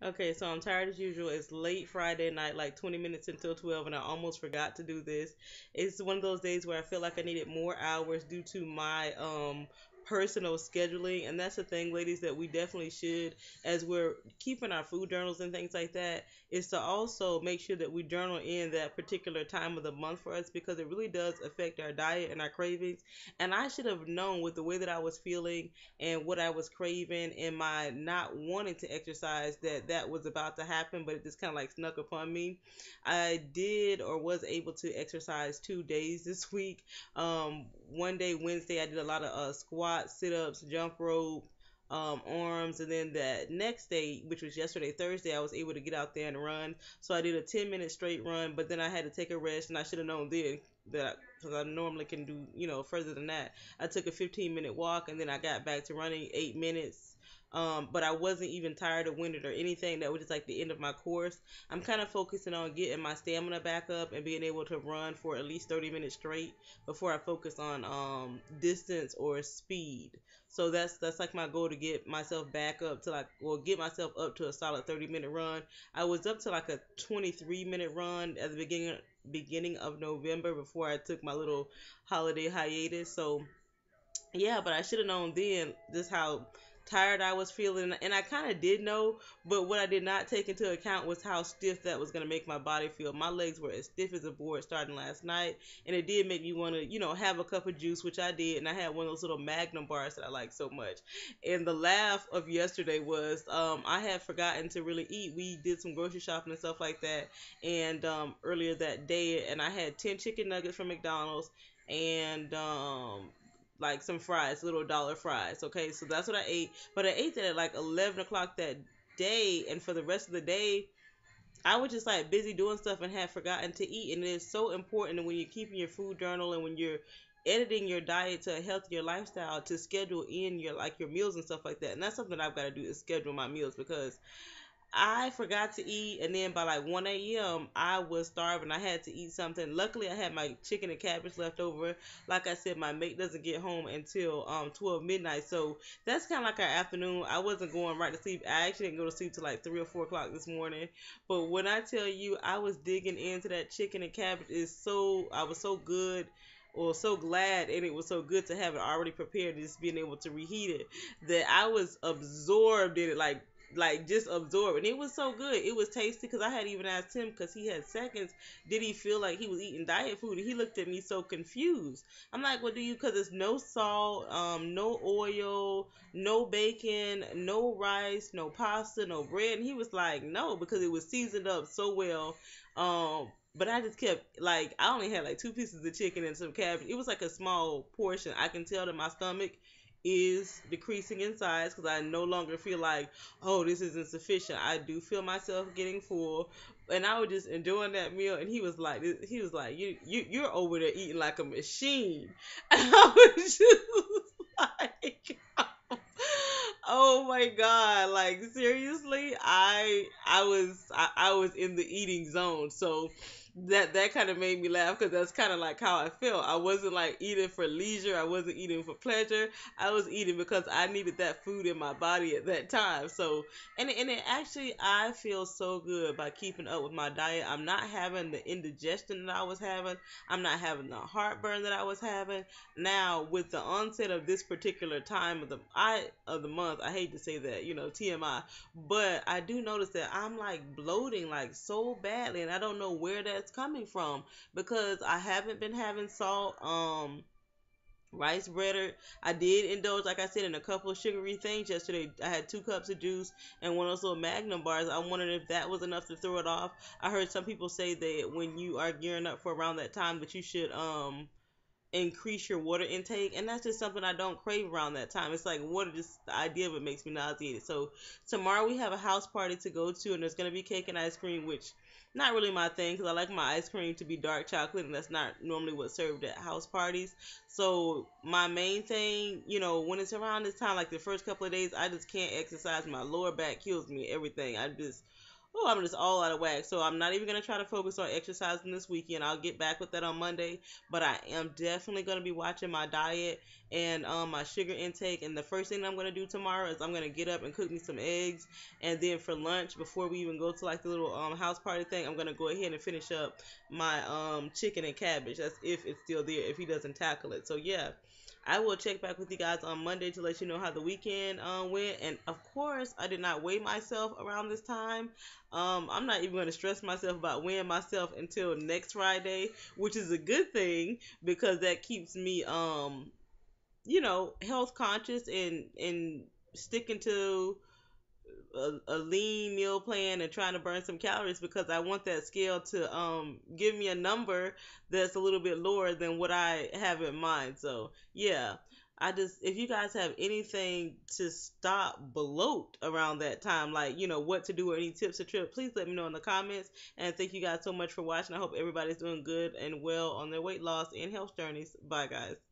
Okay, so I'm tired as usual. It's late Friday night, like 20 minutes until 12, and I almost forgot to do this. It's one of those days where I feel like I needed more hours due to my personal scheduling, and that's the thing, ladies, that we definitely should, as we're keeping our food journals and things like that, is to also make sure that we journal in that particular time of the month for us because it really does affect our diet and our cravings. And I should have known with the way that I was feeling and what I was craving and my not wanting to exercise that that was about to happen, but it just kind of like snuck upon me. I did or was able to exercise 2 days this week. One day, Wednesday, I did a lot of squats, sit ups, jump rope. Arms, and then that next day, which was yesterday, Thursday, I was able to get out there and run. So I did a 10-minute straight run, but then I had to take a rest, and I should have known then that because I normally can do further than that. I took a 15-minute walk and then I got back to running 8 minutes. But I wasn't even tired or winded or anything. That was just like the end of my course. I'm kind of focusing on getting my stamina back up and being able to run for at least 30 minutes straight before I focus on distance or speed. So that's like my goal to get myself back up to like, or get myself up to a solid 30-minute run. I was up to like a 23-minute run at the beginning of November before I took my little holiday hiatus. So yeah, but I should have known then just how tired I was feeling, and I kind of did know, but what I did not take into account was how stiff that was going to make my body feel. My legs were as stiff as a board starting last night, and it did make me want to, have a cup of juice, which I did, and I had one of those little Magnum bars that I like so much. And the laugh of yesterday was I had forgotten to really eat. We did some grocery shopping and stuff like that, and earlier that day, and I had 10 chicken nuggets from McDonald's and like some fries, little dollar fries. Okay, so that's what I ate. But I ate that at like 11 o'clock that day, and for the rest of the day, I was just like busy doing stuff and had forgotten to eat. And it is so important when you're keeping your food journal and when you're editing your diet to a healthier lifestyle to schedule in your meals and stuff like that. And that's something I've got to do is schedule my meals because I forgot to eat, and then by like 1 a.m., I was starving. I had to eat something. Luckily, I had my chicken and cabbage left over. Like I said, my mate doesn't get home until 12 midnight, so that's kind of like our afternoon. I wasn't going right to sleep. I actually didn't go to sleep till like 3 or 4 o'clock this morning. But when I tell you, I was digging into that chicken and cabbage. I was so good or so glad, and it was so good to have it already prepared, just being able to reheat it, that I was absorbed in it, like just absorb, and it was so good. It was tasty because I had even asked him because he had seconds, did he feel like he was eating diet food, and he looked at me so confused. I'm like, what do you, because it's no salt, no oil, no bacon, no rice, no pasta, no bread, and he was like, no, because it was seasoned up so well. But I just kept, like, I only had like two pieces of chicken and some cabbage. It was like a small portion. I can tell that my stomach is decreasing in size because I no longer feel like, oh, this isn't sufficient. I do feel myself getting full, and I was just enjoying that meal. And he was like, you're over there eating like a machine. And I was just like, oh my god, like seriously, I was in the eating zone. So that kind of made me laugh because that's kind of like how I felt. I wasn't like eating for leisure. I wasn't eating for pleasure. I was eating because I needed that food in my body at that time. So, and it actually, I feel so good by keeping up with my diet. I'm not having the indigestion that I was having. I'm not having the heartburn that I was having. Now, with the onset of this particular time of the month, I hate to say that, TMI, but I do notice that I'm like bloating like so badly, and I don't know where that's coming from because I haven't been having salt. Rice bread. I did indulge, like I said, in a couple of sugary things yesterday. I had 2 cups of juice and one of those little Magnum bars. I wondered if that was enough to throw it off. I heard some people say that when you are gearing up for around that time, that you should increase your water intake, and that's just something I don't crave around that time. It's like water, just the idea of it makes me nauseated. So tomorrow we have a house party to go to, and there's going to be cake and ice cream, which not really my thing because I like my ice cream to be dark chocolate, and that's not normally what's served at house parties. So my main thing, when it's around this time, like the first couple of days, I just can't exercise. My lower back kills me, everything. I just, oh, I'm just all out of whack. So I'm not even gonna try to focus on exercising this weekend. I'll get back with that on Monday. But I am definitely gonna be watching my diet and my sugar intake. And the first thing I'm gonna do tomorrow is I'm gonna get up and cook me some eggs. And then for lunch, before we even go to like the little house party thing, I'm gonna go ahead and finish up my chicken and cabbage. That's if it's still there. If he doesn't tackle it. So yeah. I will check back with you guys on Monday to let you know how the weekend went. And of course, I did not weigh myself around this time. I'm not even going to stress myself about weighing myself until next Friday, which is a good thing because that keeps me, health conscious and sticking to a lean meal plan and trying to burn some calories because I want that scale to give me a number that's a little bit lower than what I have in mind. So yeah, I just if you guys have anything to stop bloat around that time, like what to do or any tips or tricks, please let me know in the comments. And thank you guys so much for watching. I hope everybody's doing good and well on their weight loss and health journeys. Bye guys.